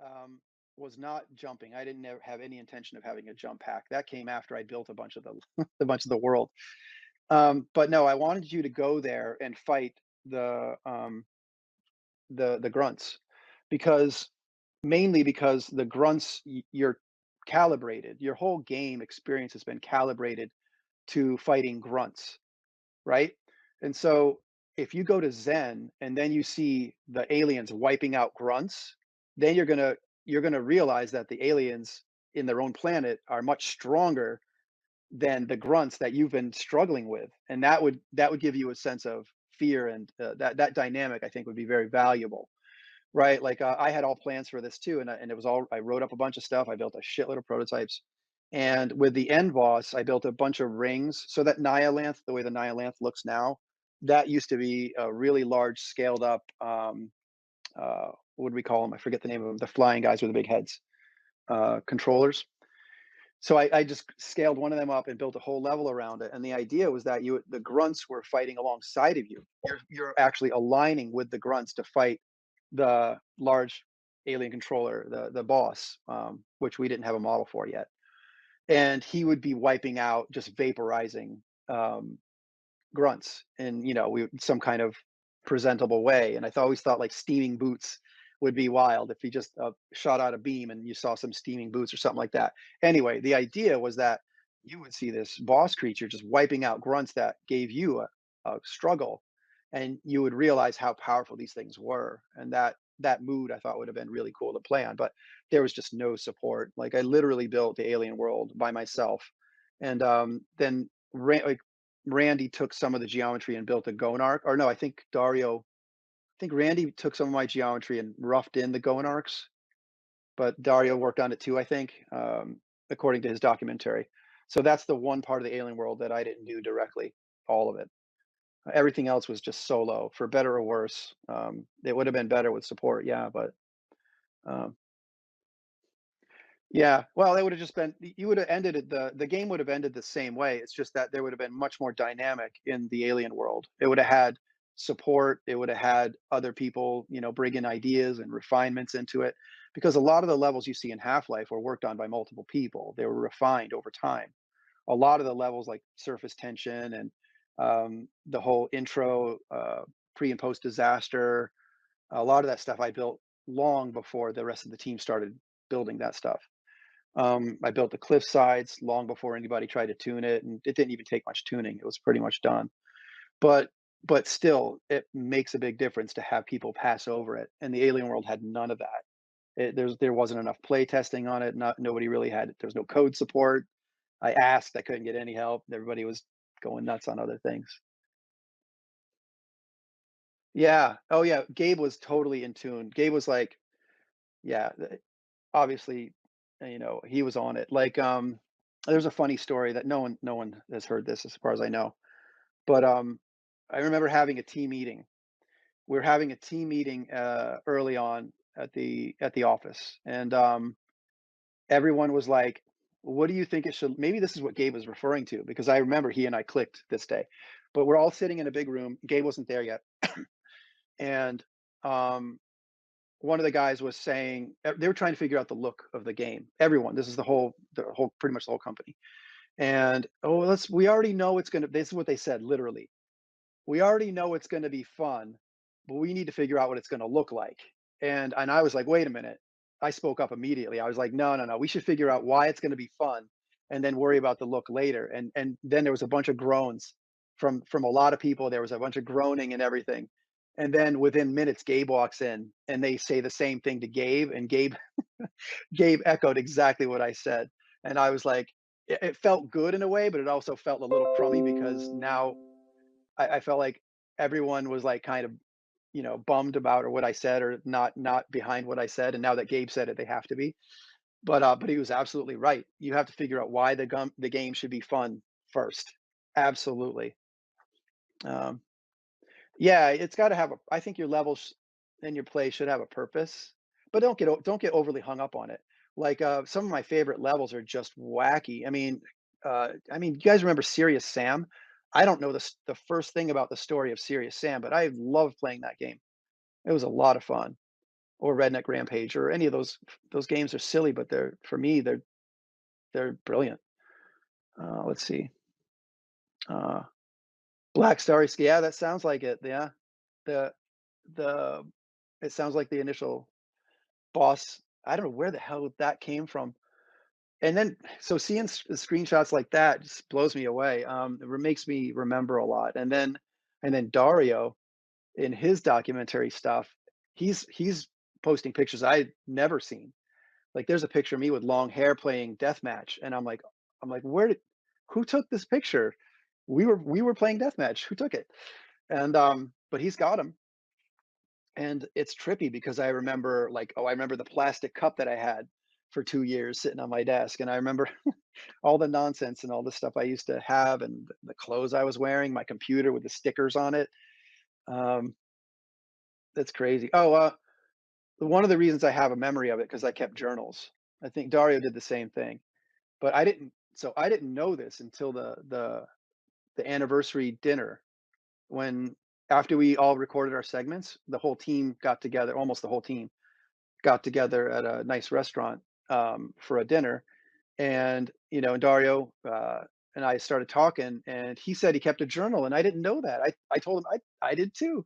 um, was not jumping. I didn't have any intention of having a jump pack. That came after I built a bunch of the a bunch of the world. But no, I wanted you to go there and fight the grunts, because mainly because the grunts, you're calibrated. Your whole game experience has been calibrated to fighting grunts, right? And so if you go to Zen and then you see the aliens wiping out grunts, then you're gonna realize that the aliens in their own planet are much stronger than the grunts that you've been struggling with, and that would give you a sense of fear, and that dynamic I think would be very valuable, right? Like I had all plans for this too, and it was all I wrote up a bunch of stuff. I built a shitload of prototypes, and with the end boss, I built a bunch of rings. So that Nyalanth, the way the Nyalanth looks now, that used to be a really large, scaled up. What do we call them? I forget the name of them. The flying guys with the big heads, controllers. So I just scaled one of them up and built a whole level around it. And the idea was that the grunts were fighting alongside of you. You're actually aligning with the grunts to fight the large alien controller, the boss, which we didn't have a model for yet. And he would be wiping out, just vaporizing um, grunts in, some kind of presentable way. And always thought like steaming boots would be wild if he just shot out a beam and you saw some steaming boots or something like that. Anyway, the idea was that you would see this boss creature just wiping out grunts that gave you a struggle, and you would realize how powerful these things were. And that mood I thought would have been really cool to play on, but there was just no support. Like I literally built the alien world by myself, and then like Randy took some of the geometry and built a Gonarch. Or no, I think Randy took some of my geometry and roughed in the Gonarchs, but Dario worked on it too, I think, according to his documentary. So that's the one part of the alien world that I didn't do directly, all of it. Everything else was just solo, for better or worse. It would have been better with support, yeah, but um, yeah, well, it would have just been, you would have ended it, the game would have ended the same way. It's just that there would have been much more dynamic in the alien world. It would have had support, it would have had other people, bring in ideas and refinements into it, because a lot of the levels you see in Half-Life were worked on by multiple people. They were refined over time. A lot of the levels like surface tension and the whole intro, pre and post disaster, a lot of that stuff I built long before the rest of the team started building that stuff. I built the cliff sides long before anybody tried to tune it, and it didn't even take much tuning. It was pretty much done. But but still, it makes a big difference to have people pass over it. And the alien world had none of that. There wasn't enough play testing on it. Nobody really had it. There was no code support. I asked, I couldn't get any help. Everybody was going nuts on other things. Yeah. Oh yeah. Gabe was totally in tune. Gabe was like, yeah, obviously, he was on it. Like, there's a funny story that no one has heard this as far as I know. But I remember having a team meeting. We were having a team meeting early on at the office, and everyone was like, "What do you think it should?" Maybe this is what Gabe was referring to, because I remember he and I clicked this day. But we're all sitting in a big room. Gabe wasn't there yet, and um, one of the guys was saying they were trying to figure out the look of the game. Everyone, this is the whole, pretty much the whole company. And oh, we already know it's gonna. This is what they said, literally. We already know it's gonna be fun, but we need to figure out what it's gonna look like. And I was like, wait a minute. I spoke up immediately. I was like, no, no, no. We should figure out why it's gonna be fun, and then worry about the look later. And then there was a bunch of groans from a lot of people. There was a bunch of groaning and everything. And then within minutes, Gabe walks in, and they say the same thing to Gabe, and Gabe echoed exactly what I said. And I was like, it felt good in a way, but it also felt a little crummy, because now I felt like everyone was like kind of, bummed about or what I said, or not behind what I said. And now that Gabe said it, they have to be. But he was absolutely right. You have to figure out why the game should be fun first. Absolutely. Um, yeah, it's got to have a. I think your levels and your play should have a purpose, but don't get overly hung up on it. Like some of my favorite levels are just wacky. You guys remember Serious Sam? I don't know the first thing about the story of Serious Sam, but I love playing that game. It was a lot of fun. or Redneck Rampage or any of those games are silly, but they're for me, they're brilliant. Let's see. Uh, Black Starry Ski. Yeah, that sounds like it. Yeah. The the it sounds like the initial boss. I don't know where the hell that came from. And then so seeing screenshots like that just blows me away. Makes me remember a lot. And then Dario in his documentary stuff, he's posting pictures I'd never seen. Like there's a picture of me with long hair playing deathmatch, and I'm like, who took this picture? We were playing deathmatch. Who took it? And but he's got him, and it's trippy because I remember like, oh, I remember the plastic cup that I had for 2 years sitting on my desk, and I remember all the nonsense and all the stuff I used to have, and the clothes I was wearing, my computer with the stickers on it. Um, that's crazy. Oh, one of the reasons I have a memory of it because I kept journals. I think Dario did the same thing, but I didn't know this until the anniversary dinner when after we all recorded our segments, the whole team got together, almost the whole team got together at a nice restaurant for a dinner, and Dario and I started talking, and he said he kept a journal, and I didn't know that. I told him I did too,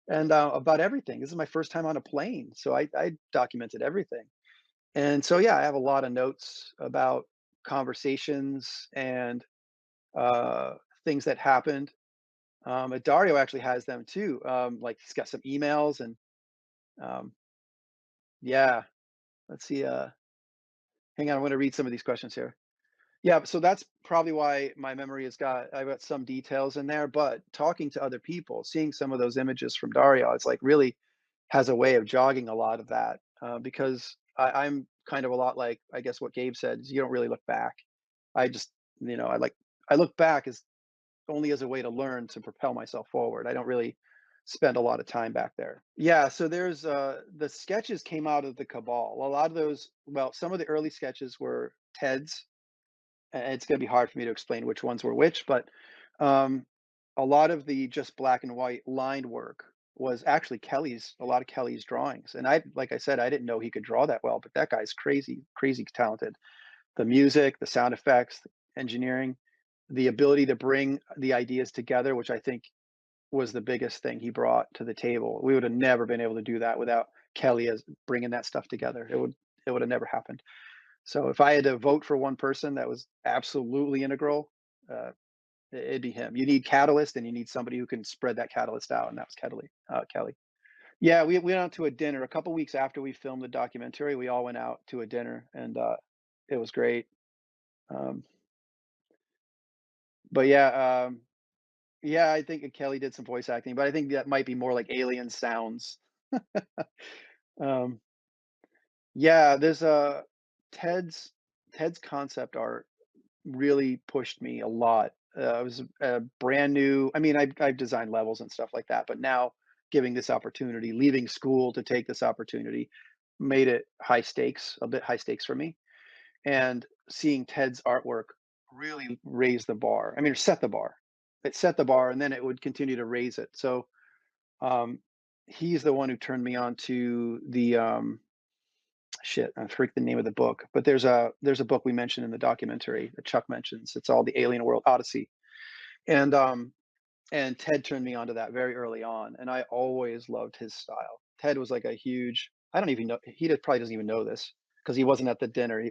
and about everything. This is my first time on a plane, so I documented everything. And so, yeah, I have a lot of notes about conversations and uh, things that happened. Dario actually has them too. Like he's got some emails and um, yeah. Let's see. Hang on, I'm going to read some of these questions here. Yeah, so that's probably why my memory I've got some details in there. But talking to other people, seeing some of those images from Dario, it's like really has a way of jogging a lot of that because I'm kind of a lot like I guess what Gabe said is you don't really look back. I just I look back as only as a way to learn to propel myself forward. I don't really spend a lot of time back there. Yeah, so there's the sketches came out of the cabal. A lot of those, well, some of the early sketches were Ted's. And it's going to be hard for me to explain which ones were which, but um, a lot of the just black and white lined work was actually a lot of Kelly's drawings. And like I said, I didn't know he could draw that well, but that guy's crazy, crazy talented. The music, the sound effects, the engineering, the ability to bring the ideas together, which I think was the biggest thing he brought to the table. We would have never been able to do that without Kelly as bringing that stuff together. It would have never happened. So if I had to vote for one person that was absolutely integral, uh, it'd be him. You need catalyst, and you need somebody who can spread that catalyst out, and that was Kelly. Kelly. Yeah, we went out to a dinner a couple weeks after we filmed the documentary. We all went out to a dinner, and it was great. Um, but yeah, yeah, I think Kelly did some voice acting, but I think that might be more like alien sounds. Um, yeah, there's a Ted's Ted's concept art really pushed me a lot. It was a brand new. I mean, I've designed levels and stuff like that, but now giving this opportunity, leaving school to take this opportunity, made it high stakes, a bit high stakes for me. And seeing Ted's artwork really raise the bar. I mean, set the bar. It set the bar, and then it would continue to raise it. So um, he's the one who turned me on to the shit, I forget the name of the book, but there's a book we mentioned in the documentary that Chuck mentions. It's all the Alien World Odyssey, and and Ted turned me onto that very early on, and I always loved his style. Ted was like a huge. I don't even know probably doesn't even know this because he wasn't at the dinner,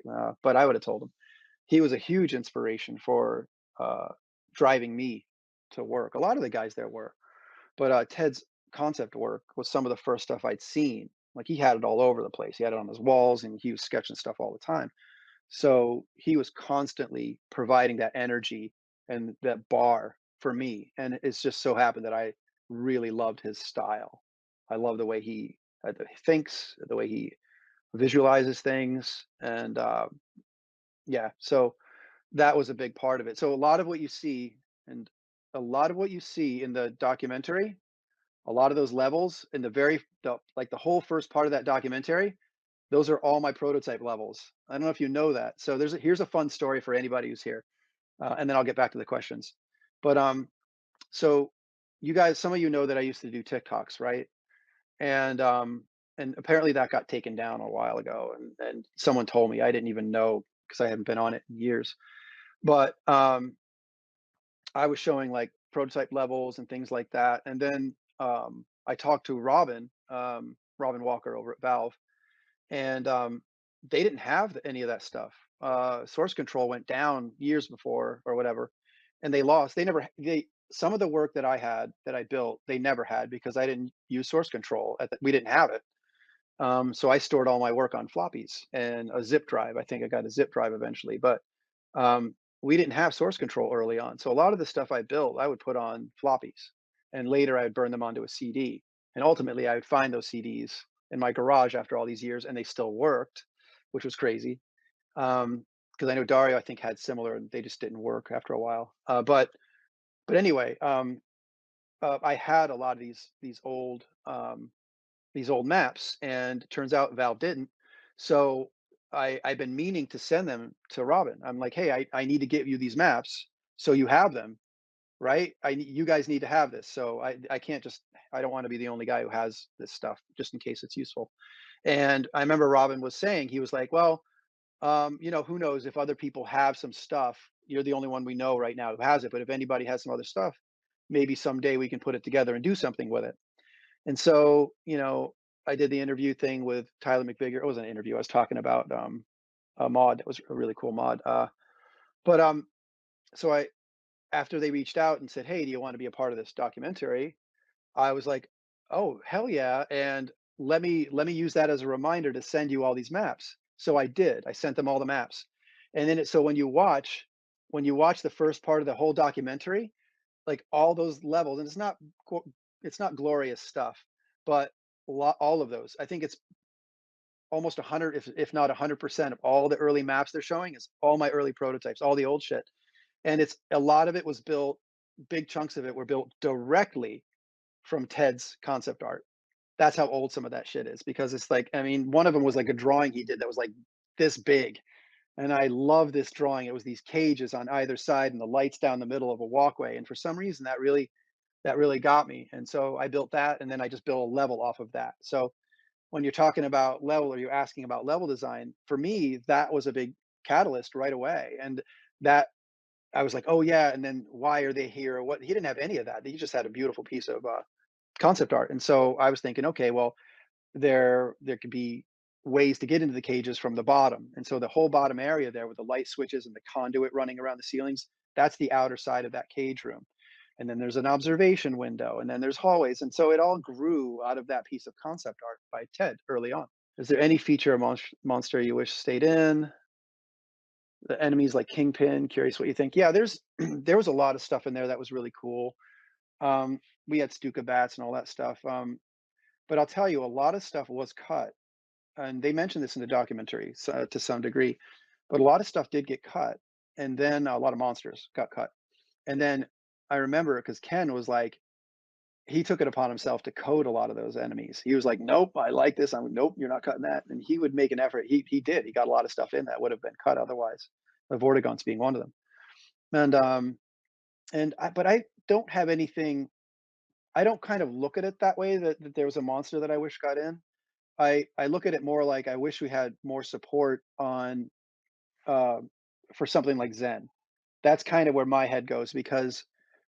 but I would have told him. He was a huge inspiration for uh, driving me to work. A lot of the guys there were, but Ted's concept work was some of the first stuff I'd seen. Like he had it all over the place. He had it on his walls, and he was sketching stuff all the time. So he was constantly providing that energy and that bar for me. And it's just so happened that I really loved his style. I love the way he thinks, the way he visualizes things, and yeah. So that was a big part of it. So a lot of what you see, and a lot of what you see in the documentary, a lot of those levels in the whole first part of that documentary, those are all my prototype levels. I don't know if you know that. So here's a fun story for anybody who's here, and then I'll get back to the questions. But so you guys, some of you know that I used to do TikToks, right? And and apparently that got taken down a while ago, and someone told me, I didn't even know because I haven't been on it in years. But I was showing like prototype levels and things like that, and then I talked to Robin Walker over at Valve, and they didn't have any of that stuff. Source control went down years before or whatever, and they lost. They never they Some of the work that I had that I built, they never had because I didn't use source control. We didn't have it. So I stored all my work on floppies and a zip drive. I think I got a zip drive eventually, but um, we didn't have source control early on. So a lot of the stuff I built, I would put on floppies, and later I would burn them onto a CD. And ultimately, I would find those CDs in my garage after all these years, and they still worked, which was crazy. Because I know Dario, I think, had similar, and they just didn't work after a while. But anyway, I had a lot of these old maps, and it turns out Valve didn't. So I've been meaning to send them to Robin. I'm like, hey, I need to give you these maps so you have them, right? You guys need to have this. So I can't just, I don't want to be the only guy who has this stuff just in case it's useful. And I remember Robin was saying, he was like, well, who knows if other people have some stuff. You're the only one we know right now who has it. But if anybody has some other stuff, maybe someday we can put it together and do something with it. And so, I did the interview thing with Tyler McVicker. It wasn't an interview. I was talking about a mod that was a really cool mod. But so I After they reached out and said, "Hey, do you want to be a part of this documentary?" I was like, "Oh, hell yeah!" And let me use that as a reminder to send you all these maps. So I did. I sent them all the maps, and then so when you watch the first part of the whole documentary, like all those levels, and it's not glorious stuff, but all of those. I think it's almost 100, if not 100% of all the early maps they're showing is all my early prototypes, all the old shit. And it's a lot of it was built, big chunks of it were built directly from Ted's concept art. That's how old some of that shit is, because it's like, I mean, one of them was like a drawing he did that was like this big. And I love this drawing. It was these cages on either side and the lights down the middle of a walkway. And for some reason that really got me. And so I built that, and then I just built a level off of that. So when you're talking about level, or you're asking about level design, for me, that was a big catalyst right away. And that I was like, oh yeah, and then why are they here? What, he didn't have any of that. He just had a beautiful piece of concept art. And so I was thinking, okay, well, there could be ways to get into the cages from the bottom. And so the whole bottom area there with the light switches and the conduit running around the ceilings, that's the outer side of that cage room. And then there's an observation window, and then there's hallways. And so it all grew out of that piece of concept art by Ted early on. Is there any feature or monster you wish stayed in? The enemies like Kingpin, curious what you think. Yeah, there's there was a lot of stuff in there that was really cool. Um, we had Stuka bats and all that stuff. But I'll tell you, a lot of stuff was cut, and they mentioned this in the documentary, so, to some degree, but a lot of stuff did get cut, and then a lot of monsters got cut. And then I remember because Ken was like, he took it upon himself to code a lot of those enemies. He was like, "Nope, I like this." I'm like, "Nope, you're not cutting that." And he would make an effort. He did. He got a lot of stuff in that would have been cut otherwise. The Vortigaunts being one of them. And but I don't have anything. I don't kind of look at it that way, that there was a monster that I wish got in. I look at it more like I wish we had more support on uh, for something like Zen. That's kind of where my head goes, because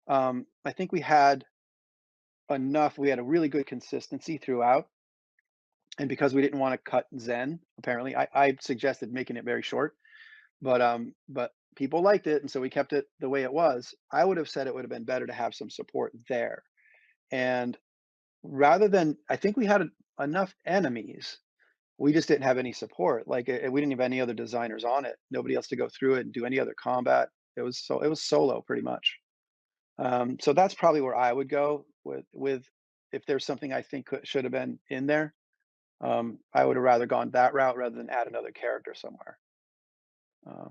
I think we had enough. We had a really good consistency throughout, and because we didn't want to cut Zen, apparently, I suggested making it very short, but people liked it, and so we kept it the way it was. I would have said it would have been better to have some support there, and rather than, I think we had enough enemies. We just didn't have any support. Like, we didn't have any other designers on it. Nobody else to go through it and do any other combat. It was solo pretty much. So that's probably where I would go with if there's something I think should have been in there. I would have rather gone that route rather than add another character somewhere. Uh,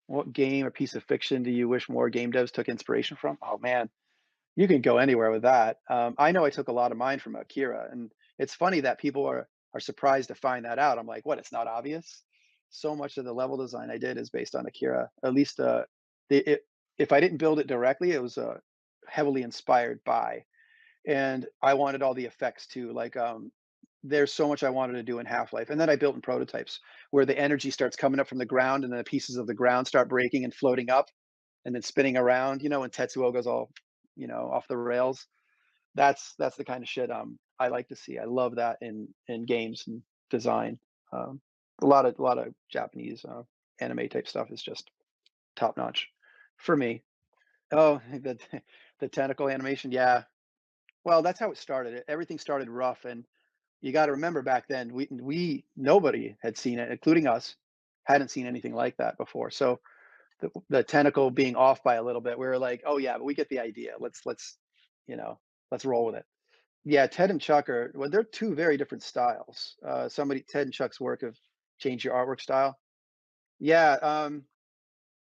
what game or piece of fiction do you wish more game devs took inspiration from? Oh man, you can go anywhere with that. I know I took a lot of mine from Akira, and it's funny that people are surprised to find that out. I'm like, what? It's not obvious. So much of the level design I did is based on Akira. At least, if I didn't build it directly, it was heavily inspired by. And I wanted all the effects too. Like, there's so much I wanted to do in Half-Life, and then I built in prototypes where the energy starts coming up from the ground, and then the pieces of the ground start breaking and floating up and then spinning around, when Tetsuo goes all, off the rails. That's the kind of shit, I like to see. I love that in games and design. Um, a lot of Japanese, anime type stuff is just top notch for me. Oh, the tentacle animation, yeah. Well, that's how it started. Everything started rough, and you gotta remember back then, we nobody had seen it, including us, hadn't seen anything like that before. So the tentacle being off by a little bit, we were like, "Oh, yeah, but we get the idea. You know, let's roll with it." Yeah, Ted and Chuck are well, they're 2 very different styles. Ted and Chuck's work have changed your artwork style. Yeah,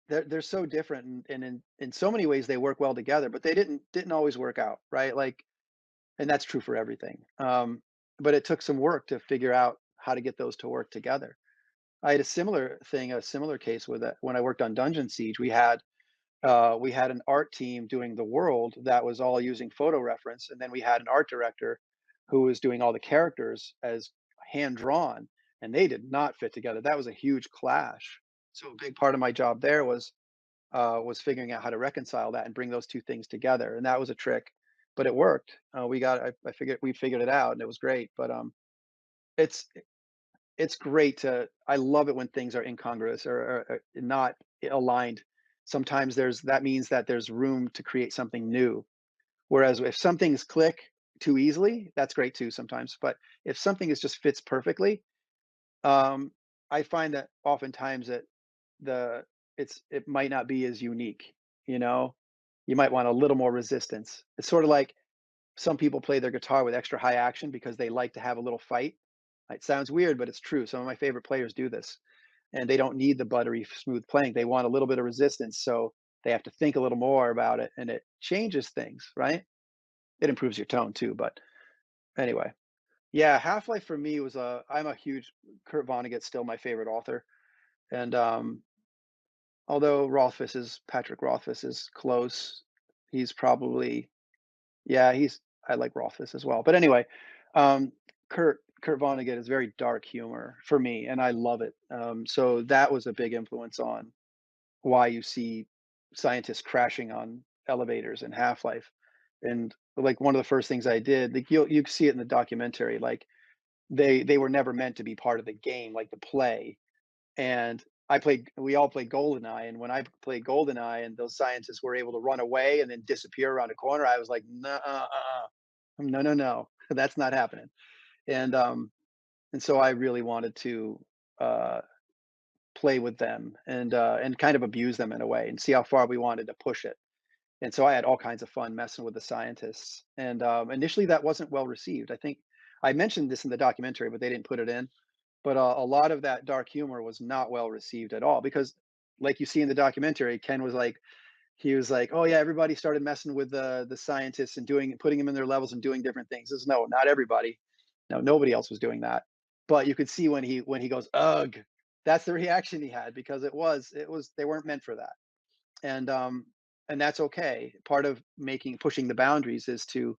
they're so different, and in so many ways they work well together, but they didn't always work out, right? Like, and that's true for everything. But it took some work to figure out how to get those to work together. I had a similar case with that when I worked on Dungeon Siege. We had an art team doing the world that was all using photo reference, and then we had an art director who was doing all the characters as hand drawn, and they did not fit together. That was a huge clash. So a big part of my job there was figuring out how to reconcile that and bring those two things together, and that was a trick, but it worked. We figured it out, and it was great. But it's it's great to I love it when things are incongruous or not aligned. Sometimes that means that there's room to create something new. Whereas if some things click too easily, that's great too sometimes. But if something is just fits perfectly, um, I find that oftentimes the it might not be as unique, you know? You might want a little more resistance. It's sort of like some people play their guitar with extra high action because they like to have a little fight. It sounds weird, but it's true. Some of my favorite players do this, and they don't need the buttery smooth playing. They want a little bit of resistance, so they have to think a little more about it, and it changes things, right? It improves your tone too, but anyway. Yeah, Half-Life for me was a I'm a huge Kurt Vonnegut's still my favorite author, and, although Patrick Rothfuss is close, he's probably yeah, he's I like Rothfuss as well. But anyway, um, Kurt Vonnegut is very dark humor for me, and I love it. So that was a big influence on why you see scientists crashing on elevators in Half-Life. And like one of the first things I did, like you see it in the documentary, like they were never meant to be part of the game, like the play. And we all played GoldenEye, and when I played GoldenEye and those scientists were able to run away and then disappear around a corner, I was like, "Nuh no, no, no, that's not happening." And, and so I really wanted to, uh, play with them and kind of abuse them in a way and see how far we wanted to push it. And so I had all kinds of fun messing with the scientists. And, initially that wasn't well received. I think I mentioned this in the documentary, but they didn't put it in. But, a lot of that dark humor was not well received at all because, like you see in the documentary, Ken was like he was like, "Oh, yeah, everybody started messing with the scientists and putting them in their levels and doing different things." He says, "No, not everybody. No, nobody else was doing that." But you could see when he goes, "Ugh," that's the reaction he had because it was they weren't meant for that. And, and that's okay. Part of pushing the boundaries is to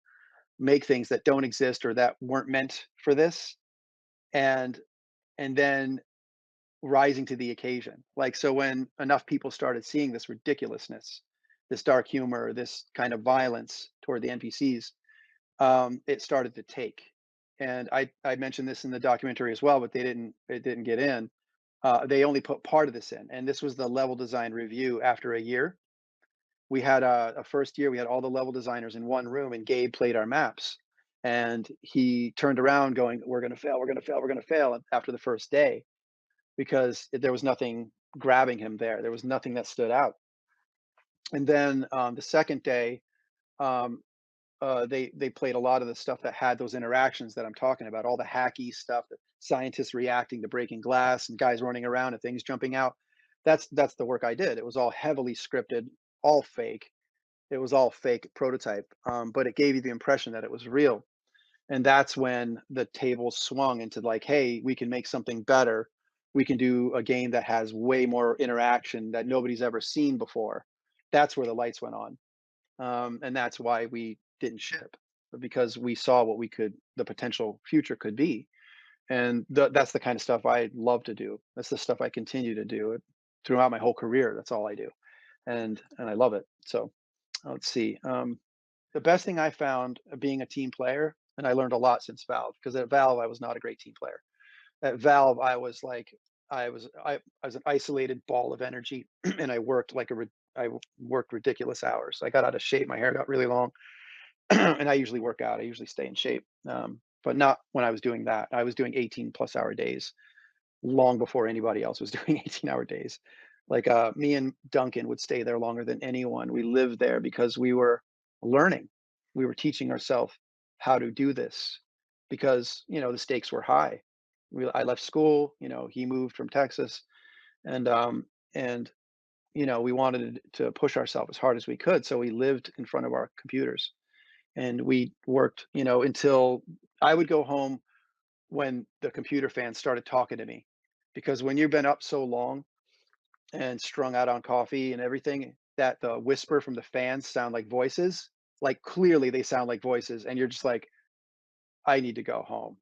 make things that don't exist or that weren't meant for this, and then rising to the occasion. Like, so when enough people started seeing this ridiculousness, this dark humor, this kind of violence toward the NPCs, it started to take. And I mentioned this in the documentary as well, but it didn't get in. They only put part of this in, and this was the level design review after a year. We had a first year, we had all the level designers in one room, and Gabe played our maps. And he turned around going, "We're gonna fail, we're gonna fail, we're gonna fail," after the first day because there was nothing grabbing him there. There was nothing that stood out. And then the second day, um, they played a lot of the stuff that had those interactions that I'm talking about, all the hacky stuff, the scientists reacting to breaking glass and guys running around and things jumping out. That's the work I did. It was all heavily scripted, all fake. It was all fake prototype, but it gave you the impression that it was real. And that's when the tables swung into like, hey, we can make something better. We can do a game that has way more interaction that nobody's ever seen before. That's where the lights went on. And that's why we didn't ship. because we saw what we could the potential future could be. And that's the kind of stuff I love to do. That's the stuff I continue to do throughout my whole career. That's all I do, and I love it. So let's see. The best thing I found being a team player, and I learned a lot since Valve, because at Valve I was not a great team player. At Valve I was like I was an isolated ball of energy, and I worked ridiculous hours. I got out of shape. My hair got really long, and I usually work out. I usually stay in shape, but not when I was doing that. I was doing 18+ hour days long before anybody else was doing 18-hour days. Like, me and Duncan would stay there longer than anyone. We lived there because we were learning. We were teaching ourselves how to do this because, the stakes were high. I left school, he moved from Texas, and, and, we wanted to push ourselves as hard as we could. So we lived in front of our computers, and we worked, until I would go home when the computer fans started talking to me. Because when you've been up so long and strung out on coffee and everything, that the whisper from the fans sound like voices, like clearly they sound like voices, and you're just like, I need to go home.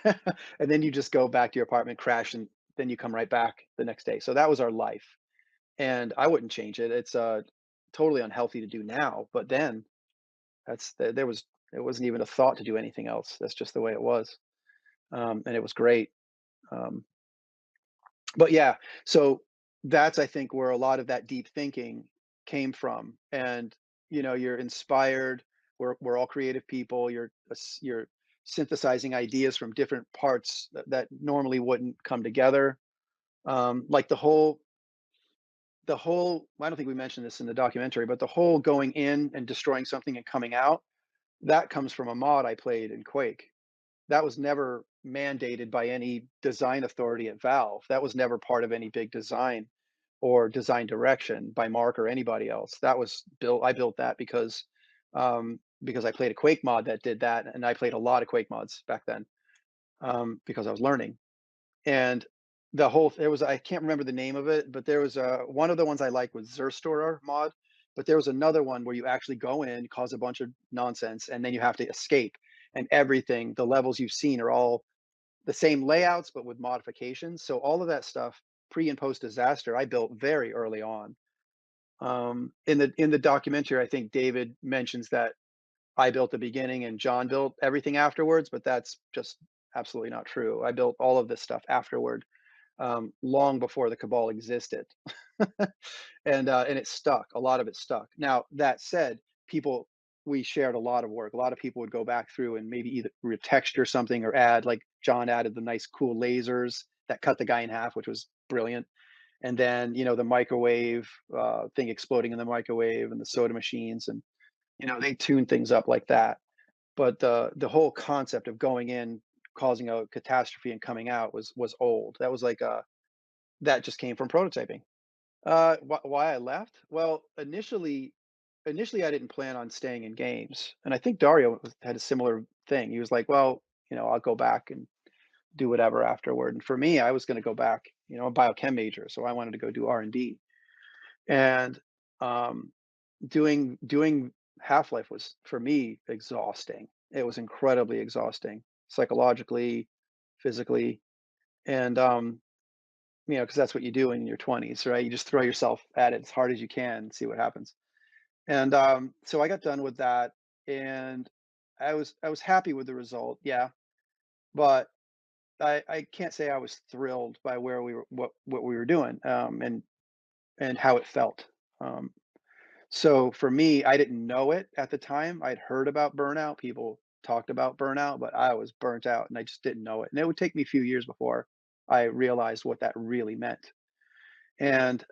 And then you just go back to your apartment, crash, and then you come right back the next day. So that was our life. And I wouldn't change it. It's totally unhealthy to do now, but then there was it wasn't even a thought to do anything else. That's just the way it was. And it was great. Um, but yeah, so that's, I think, where a lot of that deep thinking came from. And you're inspired. We're all creative people. You're synthesizing ideas from different parts that normally wouldn't come together. Like the whole I don't think we mentioned this in the documentary, but the whole going in and destroying something and coming out, that comes from a mod I played in Quake. That was never mandated by any design authority at Valve. That was never part of any big design or design direction by Mark or anybody else. That was built. I built that because I played a Quake mod that did that, and I played a lot of Quake mods back then, because I was learning. And there was, I can't remember the name of it, but there was one of the ones I liked was Zerstorer mod, but there was another one where you actually go in, cause a bunch of nonsense, and then you have to escape. And everything, the levels you've seen are all the same layouts, but with modifications. So all of that stuff, pre and post disaster, I built very early on. In the documentary, I think David mentions that I built the beginning and John built everything afterwards, but that's just absolutely not true. I built all of this stuff afterward, long before the cabal existed. And it stuck. A lot of it stuck. Now that said, people we shared a lot of work. A lot of people would go back through and maybe either retexture something or add, like John added the nice cool lasers that cut the guy in half, which was brilliant. And then the microwave thing exploding in the microwave, and the soda machines, and they tuned things up like that. But the whole concept of going in, causing a catastrophe, and coming out was old. That was like that just came from prototyping. Why I left? Well, initially I didn't plan on staying in games, and I think Dario had a similar thing. He was like, "Well, I'll go back and do whatever afterward." And for me, I was going to go back. I'm a biochem major, so I wanted to go do R&D. And um, doing Half-Life was for me exhausting. It was incredibly exhausting, psychologically, physically, and because that's what you do in your 20s, right? You just throw yourself at it as hard as you can, see what happens. And so I got done with that, and I was happy with the result, yeah, but I can't say I was thrilled by where we were, what we were doing, and how it felt. Um, so for me, I didn't know it at the time. I'd heard about burnout. People talked about burnout, but I was burnt out, and I just didn't know it. And it would take me a few years before I realized what that really meant. And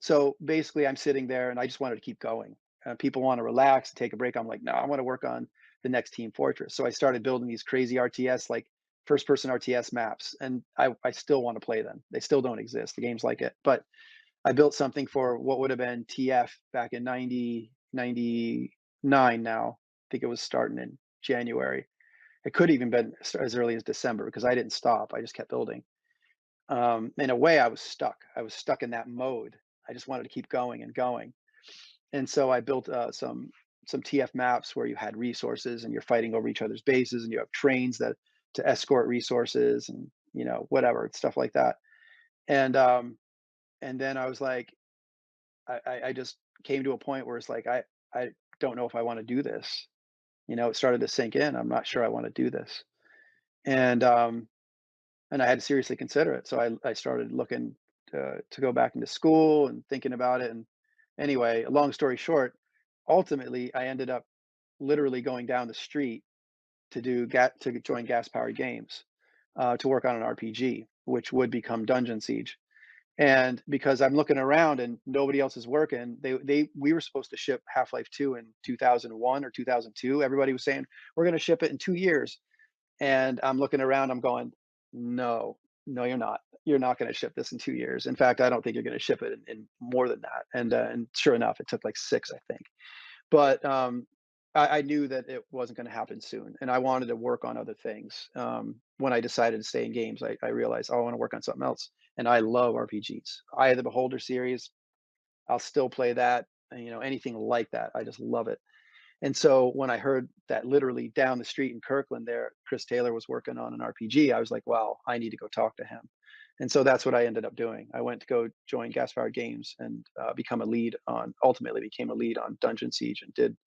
so basically, I'm sitting there and I just wanted to keep going. People want to relax and take a break. I'm like, no, I want to work on the next Team Fortress. So I started building these crazy RTS, like first person RTS maps. And I still want to play them. They still don't exist, the games like it. But I built something for what would have been TF back in 99 now. I think it was starting in January. It could even been as early as December because I didn't stop. I just kept building. In a way, I was stuck. I was stuck in that mode. I just wanted to keep going and going. And so I built some TF maps where you had resources and you're fighting over each other's bases and you have trains that to escort resources and whatever stuff like that. And and then I was like, I just came to a point where it's like I don't know if I want to do this. It started to sink in. I'm not sure I want to do this. And and I had to seriously consider it. So I started looking to go back into school and thinking about it. And anyway, long story short, ultimately I ended up literally going down the street to join gas powered games to work on an RPG, which would become Dungeon Siege. And because I'm looking around and nobody else is working, we were supposed to ship Half-Life 2 in 2001 or 2002. Everybody was saying we're going to ship it in 2 years, and I'm looking around, I'm going, "No, no, you're not. You're not gonna ship this in 2 years. In fact, I don't think you're gonna ship it in more than that." And sure enough, it took, like, 6, I think. But, I knew that it wasn't gonna happen soon, and I wanted to work on other things. When I decided to stay in games, I realized, "Oh, I wanna work on something else," and I love RPGs. Eye of the Beholder series, I'll still play that, and, anything like that, I just love it. And so when I heard that literally down the street in Kirkland there, Chris Taylor was working on an RPG, I was like, wow, I need to go talk to him. And so that's what I ended up doing. I went to go join Gas Powered Games and ultimately became a lead on Dungeon Siege and did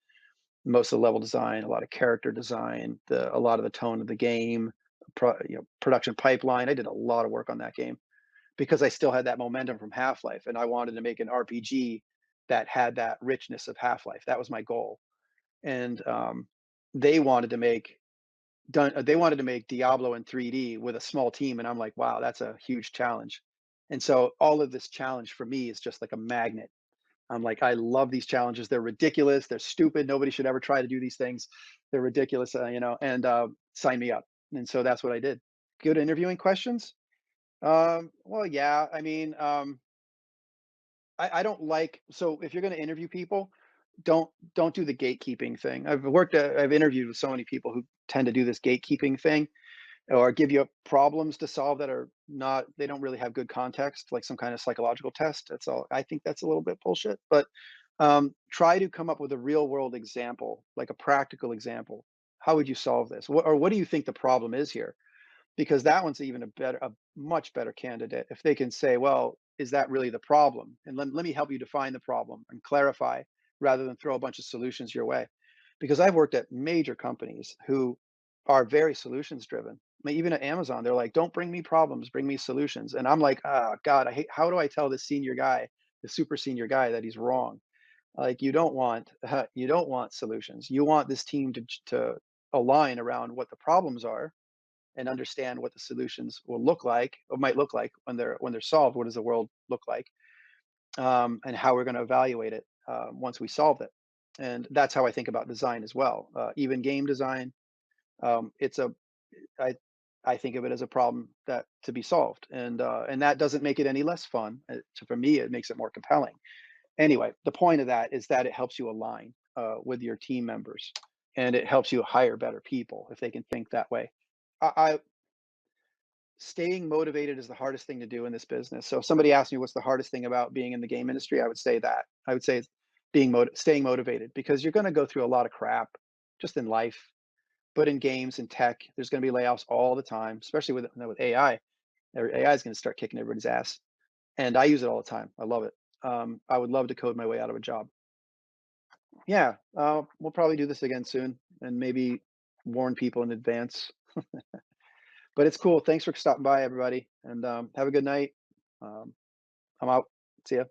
most of the level design, a lot of character design, a lot of the tone of the game, production pipeline. I did a lot of work on that game because I still had that momentum from Half Life, and I wanted to make an RPG that had that richness of Half Life. That was my goal. And they wanted to make they wanted to make Diablo in 3D with a small team, and I'm like, wow, that's a huge challenge. And so all of this challenge for me is just like a magnet. I'm like, I love these challenges. They're ridiculous. They're stupid. Nobody should ever try to do these things. They're ridiculous, and sign me up. And so that's what I did. Good interviewing questions. Well, yeah. I mean, I don't like so if you're going to interview people, don't do the gatekeeping thing. I've interviewed with so many people who tend to do this gatekeeping thing or give you problems to solve that are not they don't really have good context, like some kind of psychological test. That's all. I think that's a little bit bullshit. But try to come up with a real world example, like a practical example. How would you solve this? What do you think the problem is here? Because that one's even a much better candidate if they can say, well, is that really the problem, and let me help you define the problem and clarify rather than throw a bunch of solutions your way. Because I've worked at major companies who are very solutions driven. Even at Amazon, they're like, don't bring me problems, bring me solutions. And I'm like, ah, God, I hate, how do I tell this senior guy, the super senior guy, that he's wrong? Like, you don't want solutions. You want this team to align around what the problems are and understand what the solutions will look like or might look like when they're solved. What does the world look like, and how we're going to evaluate it once we solve it? And that's how I think about design as well. Even game design, it's a I I think of it as a problem that to be solved, and that doesn't make it any less fun. So for me, it makes it more compelling. Anyway, the point of that is that it helps you align with your team members, and it helps you hire better people if they can think that way. I Staying motivated is the hardest thing to do in this business. So if somebody asks me what's the hardest thing about being in the game industry, I would say that. I would say it's staying motivated because you're going to go through a lot of crap just in life, but in games and tech, there's going to be layoffs all the time, especially with AI. AI is going to start kicking everybody's ass, and I use it all the time. I love it. I would love to code my way out of a job. Yeah, we'll probably do this again soon, and maybe warn people in advance. But it's cool. Thanks for stopping by, everybody, and have a good night. Um, I'm out. See ya.